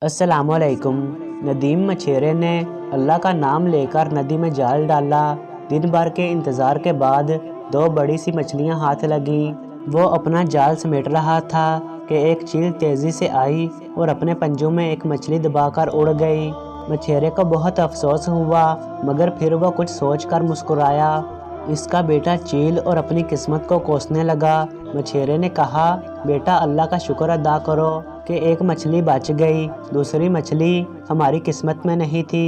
अस्सलामुअलैकुम। नदीम मछेरे ने अल्लाह का नाम लेकर नदी में जाल डाला। दिन भर के इंतज़ार के बाद दो बड़ी सी मछलियां हाथ लगी। वो अपना जाल समेट रहा था कि एक चील तेज़ी से आई और अपने पंजों में एक मछली दबाकर उड़ गई। मछेरे को बहुत अफसोस हुआ, मगर फिर वो कुछ सोचकर मुस्कुराया। इसका बेटा चील और अपनी किस्मत को कोसने लगा। मछेरे ने कहा, बेटा अल्लाह का शुक्र अदा करो कि एक मछली बच गई, दूसरी मछली हमारी किस्मत में नहीं थी।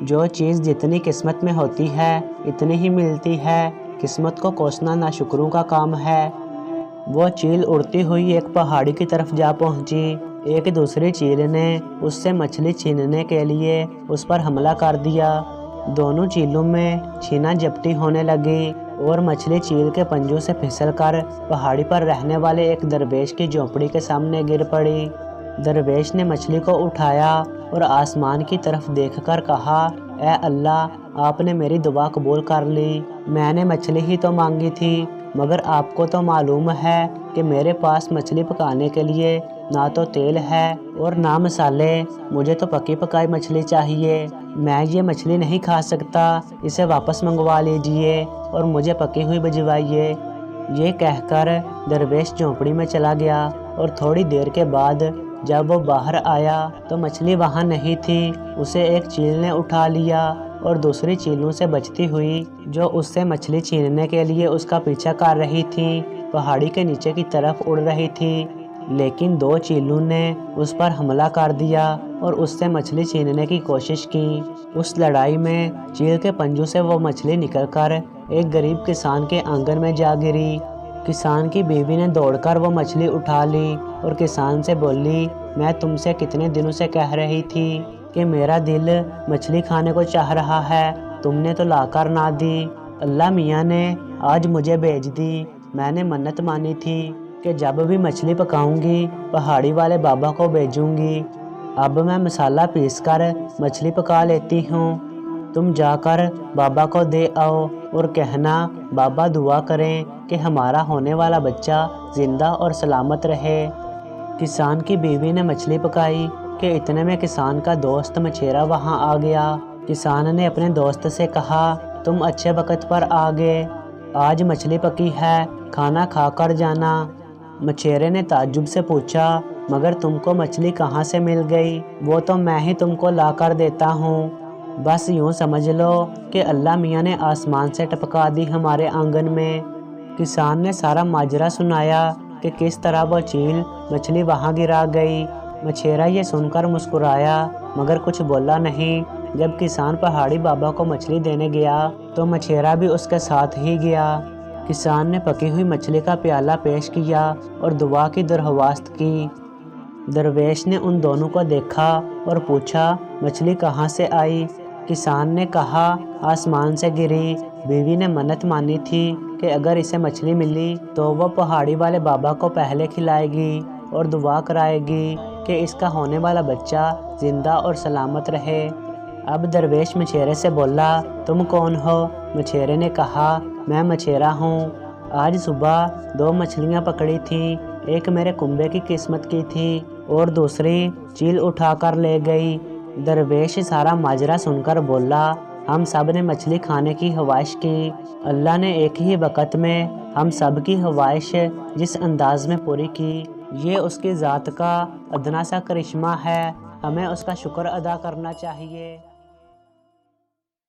जो चीज़ जितनी किस्मत में होती है इतनी ही मिलती है। किस्मत को कोसना नाशुक्रों का काम है। वो चील उड़ती हुई एक पहाड़ी की तरफ जा पहुंची। एक दूसरी चील ने उससे मछली छीनने के लिए उस पर हमला कर दिया। दोनों चीलों में छीना झपटी होने लगी और मछली चील के पंजों से फिसलकर पहाड़ी पर रहने वाले एक दरवेश की झोंपड़ी के सामने गिर पड़ी। दरवेश ने मछली को उठाया और आसमान की तरफ देखकर कहा, ऐ अल्लाह, आपने मेरी दुआ कबूल कर ली। मैंने मछली ही तो मांगी थी, मगर आपको तो मालूम है कि मेरे पास मछली पकाने के लिए ना तो तेल है और ना मसाले। मुझे तो पकी पकाई मछली चाहिए। मैं ये मछली नहीं खा सकता। इसे वापस मंगवा लीजिए और मुझे पकी हुई भिजवाइए। ये कहकर दरवेश झोंपड़ी में चला गया और थोड़ी देर के बाद जब वो बाहर आया तो मछली वहाँ नहीं थी। उसे एक चील ने उठा लिया और दूसरी चीलों से बचती हुई, जो उससे मछली छीनने के लिए उसका पीछा कर रही थी, पहाड़ी के नीचे की तरफ उड़ रही थी। लेकिन दो चीलों ने उस पर हमला कर दिया और उससे मछली छीनने की कोशिश की। उस लड़ाई में चील के पंजों से वो मछली निकलकर एक गरीब किसान के आंगन में जा गिरी। किसान की बीवी ने दौड़कर वो मछली उठा ली और किसान से बोली, मैं तुमसे कितने दिनों से कह रही थी कि मेरा दिल मछली खाने को चाह रहा है, तुमने तो लाकर ना दी। अल्लाह मियाँ ने आज मुझे भेज दी। मैंने मन्नत मानी थी कि जब भी मछली पकाऊंगी पहाड़ी वाले बाबा को भेजूंगी। अब मैं मसाला पीसकर मछली पका लेती हूँ। तुम जाकर बाबा को दे आओ और कहना, बाबा दुआ करें कि हमारा होने वाला बच्चा जिंदा और सलामत रहे। किसान की बीवी ने मछली पकाई कि इतने में किसान का दोस्त मछेरा वहां आ गया। किसान ने अपने दोस्त से कहा, तुम अच्छे वक्त पर आ गए। आज मछली पकी है, खाना खाकर जाना। मछेरे ने ताज्जुब से पूछा, मगर तुमको मछली कहाँ से मिल गई? वो तो मैं ही तुमको लाकर देता हूँ। बस यूँ समझ लो कि अल्लाह मियाँ ने आसमान से टपका दी हमारे आंगन में। किसान ने सारा माजरा सुनाया कि किस तरह वो चील मछली वहाँ गिरा गई। मछेरा ये सुनकर मुस्कुराया, मगर कुछ बोला नहीं। जब किसान पहाड़ी बाबा को मछली देने गया तो मछेरा भी उसके साथ ही गया। किसान ने पकी हुई मछली का प्याला पेश किया और दुआ की दरख्वास्त की। दरवेश ने उन दोनों को देखा और पूछा, मछली कहाँ से आई? किसान ने कहा, आसमान से गिरी। बीवी ने मन्नत मानी थी कि अगर इसे मछली मिली तो वो पहाड़ी वाले बाबा को पहले खिलाएगी और दुआ कराएगी कि इसका होने वाला बच्चा जिंदा और सलामत रहे। अब दरवेश मछेरे से बोला, तुम कौन हो? मछेरे ने कहा, मैं मछेरा हूँ। आज सुबह दो मछलियाँ पकड़ी थी। एक मेरे कुंबे की किस्मत की थी और दूसरी चील उठाकर ले गई। दरवेश सारा माजरा सुनकर बोला, हम सब ने मछली खाने की ख्वाहिश की। अल्लाह ने एक ही वक़्त में हम सब की ख्वाहिश जिस अंदाज में पूरी की, ये उसकी ज़ात का अदना सा करिश्मा है। हमें उसका शुक्र अदा करना चाहिए।